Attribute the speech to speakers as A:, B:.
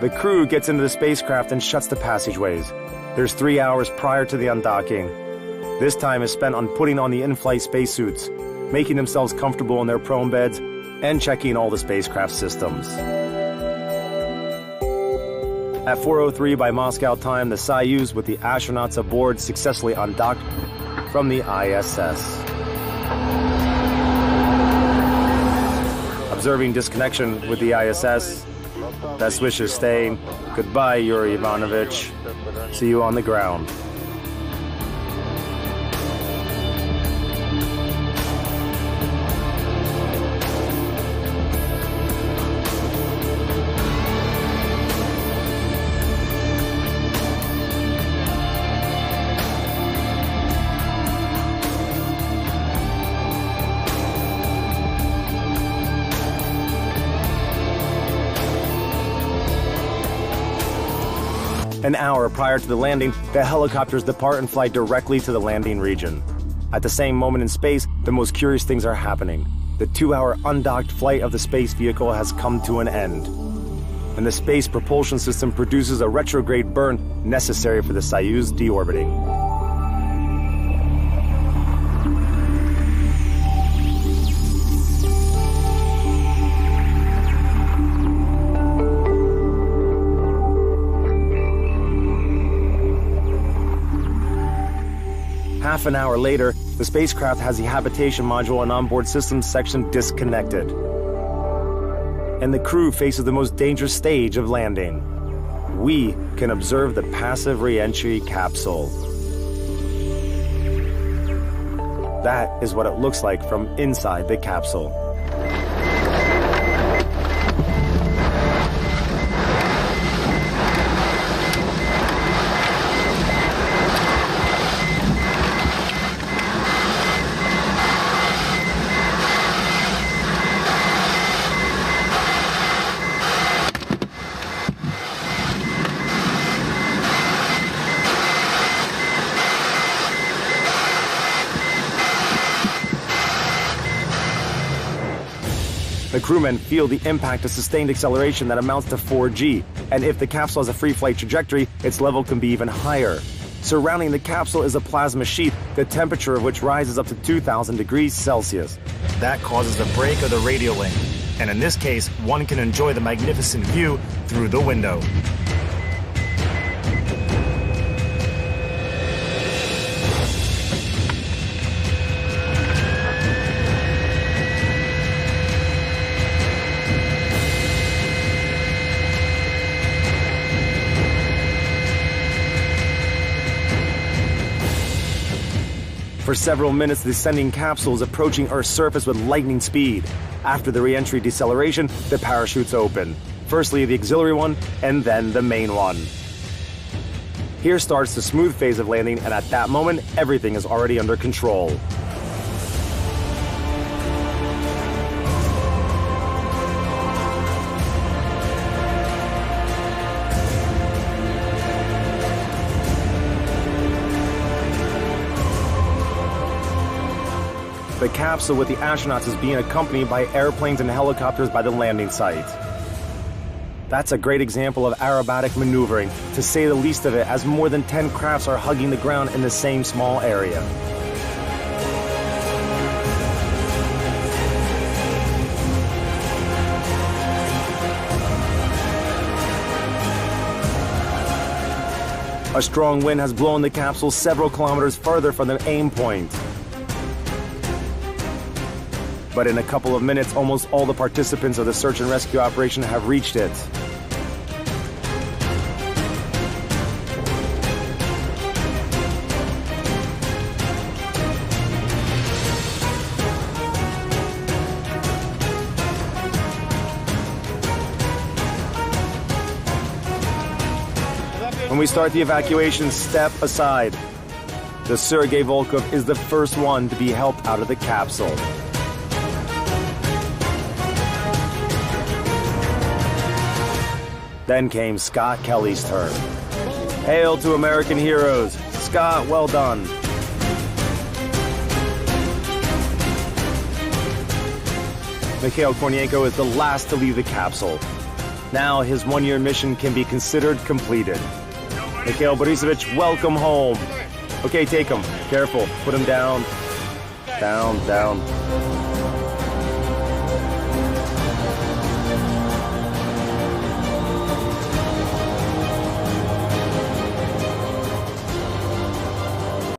A: The crew gets into the spacecraft and shuts the passageways. There's 3 hours prior to the undocking. This time is spent on putting on the in-flight spacesuits, making themselves comfortable in their prone beds, and checking all the spacecraft systems. At 4:03 by Moscow time, the Soyuz with the astronauts aboard successfully undocked from the ISS. Observing disconnection with the ISS, best wishes staying. Goodbye, Yuri Ivanovich. See you on the ground. An hour prior to the landing, the helicopters depart and fly directly to the landing region. At the same moment in space, the most curious things are happening. The 2-hour undocked flight of the space vehicle has come to an end, and the space propulsion system produces a retrograde burn necessary for the Soyuz deorbiting. Half an hour later, the spacecraft has the habitation module and onboard systems section disconnected. And the crew faces the most dangerous stage of landing. We can observe the passive re-entry capsule. That is what it looks like from inside the capsule. The crewmen feel the impact of sustained acceleration that amounts to 4G, and if the capsule has a free flight trajectory, its level can be even higher. Surrounding the capsule is a plasma sheet, the temperature of which rises up to 2,000 degrees Celsius.
B: That causes a break of the radio link, and in this case, one can enjoy the magnificent view through the window.
A: For several minutes, the descending capsule is approaching Earth's surface with lightning speed. After the re-entry deceleration, the parachutes open. Firstly, the auxiliary one, and then the main one. Here starts the smooth phase of landing, and at that moment, everything is already under control. The capsule with the astronauts is being accompanied by airplanes and helicopters by the landing site. That's a great example of aerobatic maneuvering, to say the least of it, as more than 10 crafts are hugging the ground in the same small area. A strong wind has blown the capsule several kilometers further from the aim point. But in a couple of minutes, almost all the participants of the search and rescue operation have reached it. When we start the evacuation, step aside. The Sergei Volkov is the first one to be helped out of the capsule. Then came Scott Kelly's turn. Hail to American heroes. Scott, well done. Mikhail Kornienko is the last to leave the capsule. Now his one-year mission can be considered completed. Mikhail Borisovich, welcome home. Okay, take him. Careful. Put him down. Down, down.